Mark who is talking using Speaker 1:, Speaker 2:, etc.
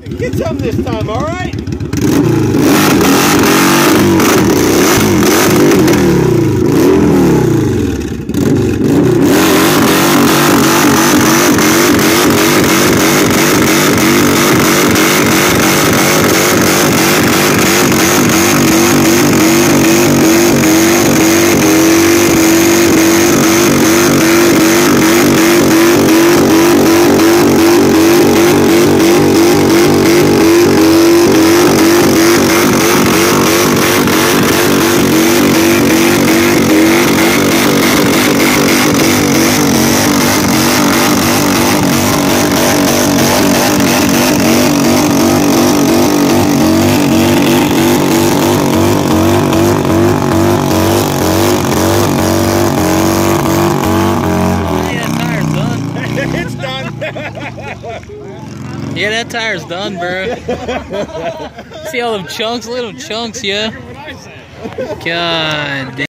Speaker 1: Get some this time, all right?
Speaker 2: Yeah, that tire's done, bro. See all them chunks, little chunks, yeah? God damn.